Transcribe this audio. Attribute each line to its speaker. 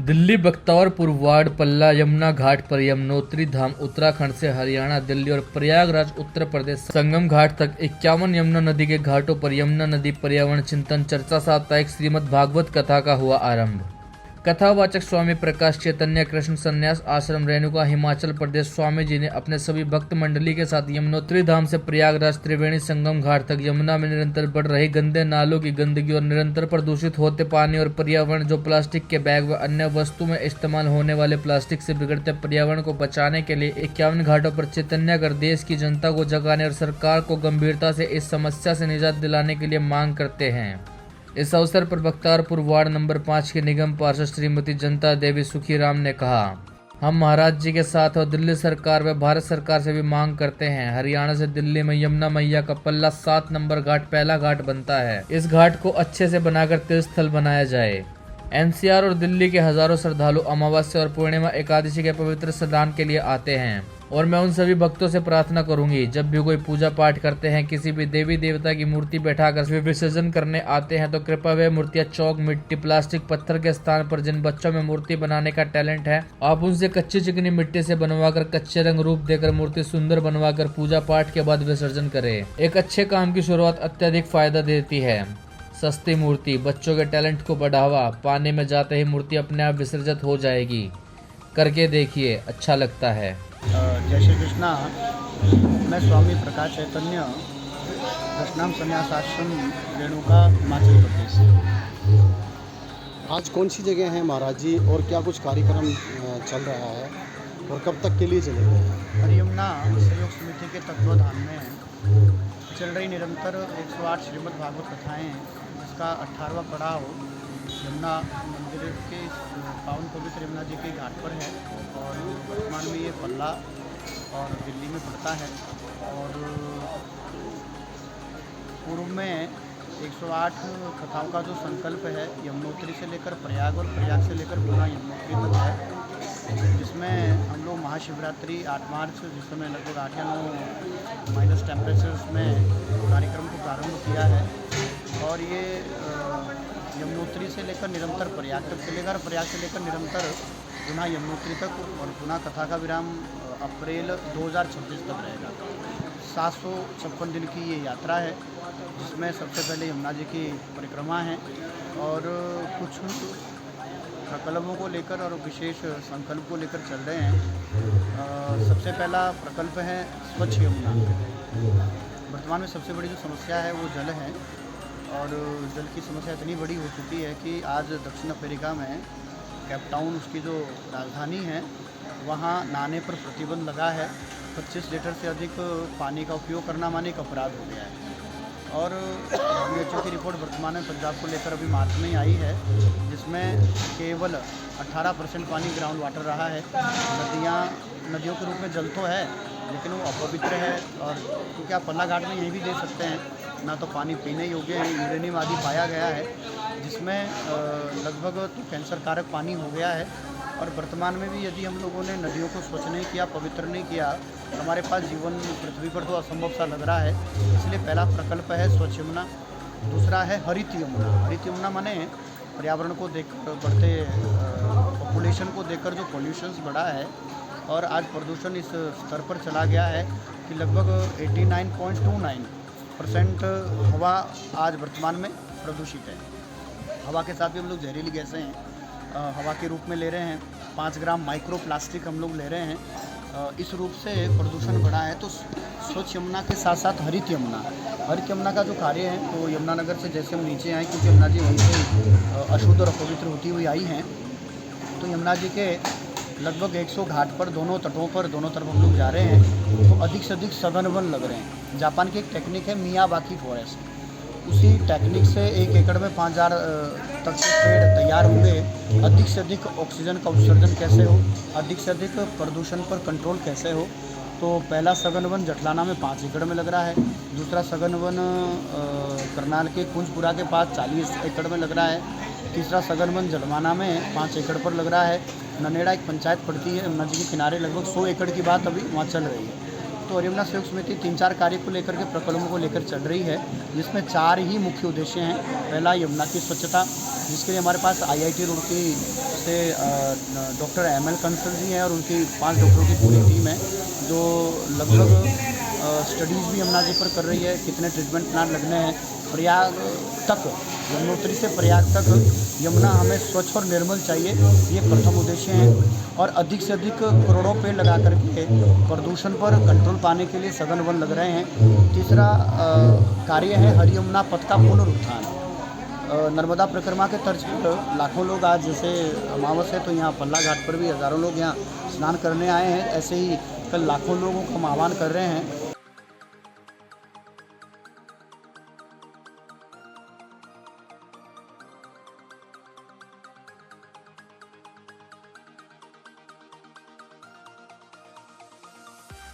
Speaker 1: Delhi Bakhtiyarpur ward पल्ला यमुना घाट पर यमुनोत्री धाम उत्तराखंड से हरियाणा, दिल्ली और प्रयागराज उत्तर प्रदेश संगम घाट तक 51 यमुना नदी के घाटों पर यमुना नदी पर्यावरण चिंतन चर्चा साप्ताहिक श्रीमद् भागवत कथा का हुआ आरंभ। कथावाचक स्वामी प्रकाश चैतन्य कृष्ण संन्यास आश्रम रेणुका हिमाचल प्रदेश। स्वामी जी ने अपने सभी भक्त मंडली के साथ यमुनोत्री धाम से प्रयागराज त्रिवेणी संगम घाट तक यमुना में निरंतर बढ़ रही गंदे नालों की गंदगी और निरंतर प्रदूषित होते पानी और पर्यावरण जो प्लास्टिक के बैग व अन्य वस्तु में इस्तेमाल होने वाले प्लास्टिक से बिगड़ते पर्यावरण को बचाने के लिए 51 घाटों पर चैतन्य कर देश की जनता को जगाने और सरकार को गंभीरता से इस समस्या से निजात दिलाने के लिए मांग करते हैं। इस अवसर पर बख्तियारपुर वार्ड नंबर 5 की निगम पार्षद श्रीमती जनता देवी सुखीराम ने कहा, हम महाराज जी के साथ और दिल्ली सरकार व भारत सरकार से भी मांग करते हैं। हरियाणा से दिल्ली में यमुना मैया का पल्ला 7 नंबर घाट पहला घाट बनता है। इस घाट को अच्छे से बनाकर तीर्थ स्थल बनाया जाए। एनसीआर और दिल्ली के हजारों श्रद्धालु अमावस्या और पूर्णिमा एकादशी के पवित्र स्नान के लिए आते हैं और मैं उन सभी भक्तों से प्रार्थना करूंगी, जब भी कोई पूजा पाठ करते हैं, किसी भी देवी देवता की मूर्ति बैठाकर वे विसर्जन करने आते हैं, तो कृपया वे मूर्तियां चौक, मिट्टी, प्लास्टिक, पत्थर के स्थान पर जिन बच्चों में मूर्ति बनाने का टैलेंट है, आप उनसे कच्ची चिकनी मिट्टी से बनवाकर कच्चे रंग रूप देकर मूर्ति सुंदर बनवाकर पूजा पाठ के बाद विसर्जन करें। एक अच्छे काम की शुरुआत अत्यधिक फायदा देती है। सस्ती मूर्ति, बच्चों के टैलेंट को बढ़ावा, पानी में जाते ही मूर्ति अपने आप विसर्जित हो जाएगी। करके देखिए, अच्छा लगता है।
Speaker 2: जय श्री कृष्णा। मैं स्वामी प्रकाश चैतन्य दशनाम संन्यास आश्रम रेणुका हिमाचल प्रदेश।
Speaker 3: आज कौन सी जगह है महाराज जी और क्या कुछ कार्यक्रम चल रहा है और कब तक के लिए चलेगा?
Speaker 2: हरियमुना सहयोग समिति के तत्वाधान में चल रही निरंतर 108 श्रीमद् भागवत कथाएँ, इसका 18वां पड़ाव यमुना मंदिर के पावन पवित्र यमुना जी के घाट पर है और वर्तमान में ये पल्ला और दिल्ली में पड़ता है। और पूर्व में 108 कथाओं का जो संकल्प है यमुनोत्री से लेकर प्रयाग और प्रयाग से लेकर पुनः यमुनोत्री तक है, जिसमें हम लोग महाशिवरात्रि 8 मार्च जिस समय लगभग 8 या 9 माइनस टेम्परेचर्स में कार्यक्रम को प्रारंभ किया है। और ये यमुनोत्री से लेकर निरंतर प्रयाग तक चलेगा और प्रयाग से लेकर निरंतर पुनः यमुनोत्री तक और पुनः कथा का विराम अप्रैल 2026 तक रहेगा। 756 दिन की ये यात्रा है, जिसमें सबसे पहले यमुना जी की परिक्रमा है और कुछ प्रकल्पों को लेकर और विशेष संकल्प को लेकर चल रहे हैं। सबसे पहला प्रकल्प है स्वच्छ यमुना। वर्तमान में सबसे बड़ी जो समस्या है वो जल है और जल की समस्या इतनी बड़ी हो चुकी है कि आज दक्षिण अफ्रीका में केप टाउन उसकी जो राजधानी है वहाँ नहाने पर प्रतिबंध लगा है। 25 लीटर से अधिक पानी का उपयोग करना माने एक अपराध हो गया है। और WHO की रिपोर्ट वर्तमान में पंजाब को लेकर अभी मार्च में आई है, जिसमें केवल 18% पानी ग्राउंड वाटर रहा है। नदियों के रूप में जल तो है लेकिन वो अपवित्र है। और क्योंकि आप पल्ला घाट में यही भी देख सकते हैं, ना तो पानी पीने योग्य है, यूरेनियम आदि पाया गया है, जिसमें लगभग तो कैंसर कारक पानी हो गया है। और वर्तमान में भी यदि हम लोगों ने नदियों को स्वच्छ नहीं किया, पवित्र नहीं किया, हमारे पास जीवन पृथ्वी पर तो असंभव सा लग रहा है। इसलिए पहला प्रकल्प है स्वच्छ यमुना। दूसरा है हरित यमुना। हरित यमुना माने पर्यावरण को देखकर, बढ़ते पॉपुलेशन को देखकर जो पॉल्यूशंस बढ़ा है और आज प्रदूषण इस स्तर पर चला गया है कि लगभग 89.29% हवा आज वर्तमान में प्रदूषित है। हवा के साथ भी हम लोग जहरीली गैसें हवा के रूप में ले रहे हैं। 5 ग्राम माइक्रो प्लास्टिक हम लोग ले रहे हैं। इस रूप से प्रदूषण बढ़ा है। तो स्वच्छ यमुना के साथ साथ हरित यमुना का जो कार्य है, तो यमुनानगर से जैसे हम नीचे आए, क्योंकि यमुना जी वहीं से अशुद्ध और अपवित्र होती हुई आई हैं, तो यमुना जी के लगभग 100 घाट पर दोनों तटों पर दोनों तरफ हम लोग जा रहे हैं, तो अधिक से अधिक सघन वन लग रहे हैं। जापान की एक टेक्निक है मियावाकी फॉरेस्ट, उसी टेक्निक से 1 एकड़ में 5000 तक के पेड़ तैयार होंगे। अधिक से अधिक ऑक्सीजन का उत्सर्जन कैसे हो, अधिक से अधिक प्रदूषण पर कंट्रोल कैसे हो। तो पहला सघन वन जटलाना में 5 एकड़ में लग रहा है। दूसरा सघन वन करनाल के कुंजपुरा के पास 40 एकड़ में लग रहा है। तीसरा सघन वन जलवाना में 5 एकड़ पर लग रहा है। ननेड़ा एक पंचायत पड़ती है यमुना जी के किनारे, लगभग 100 एकड़ की बात अभी वहाँ चल रही है। तो हरियमुना सेवक समिति 3-4 कार्य को लेकर के प्रकल्पों को लेकर चल रही है, जिसमें 4 ही मुख्य उद्देश्य हैं। पहला, यमुना की स्वच्छता, जिसके लिए हमारे पास IIT रुड़की से डॉक्टर ML कंसल जी हैं और उनकी 5 डॉक्टरों की पूरी टीम है, जो लगभग स्टडीज़ भी यमुना जी पर कर रही है, कितने ट्रीटमेंट प्लांट लगने हैं। प्रयाग तक, यमुनोत्री से प्रयाग तक यमुना हमें स्वच्छ और निर्मल चाहिए, ये प्रथम उद्देश्य है। और अधिक से अधिक करोड़ों पेड़ लगा करके प्रदूषण पर कंट्रोल पाने के लिए सघन वन लग रहे हैं। तीसरा कार्य है हरि यमुना पथ का पुनरुत्थान। नर्मदा परिक्रमा के तर्ज पर लाखों लोग, आज जैसे अमावस है तो यहाँ पल्ला घाट पर भी हज़ारों लोग यहाँ स्नान करने आए हैं, ऐसे ही कल लाखों लोगों को हम आह्वान कर रहे हैं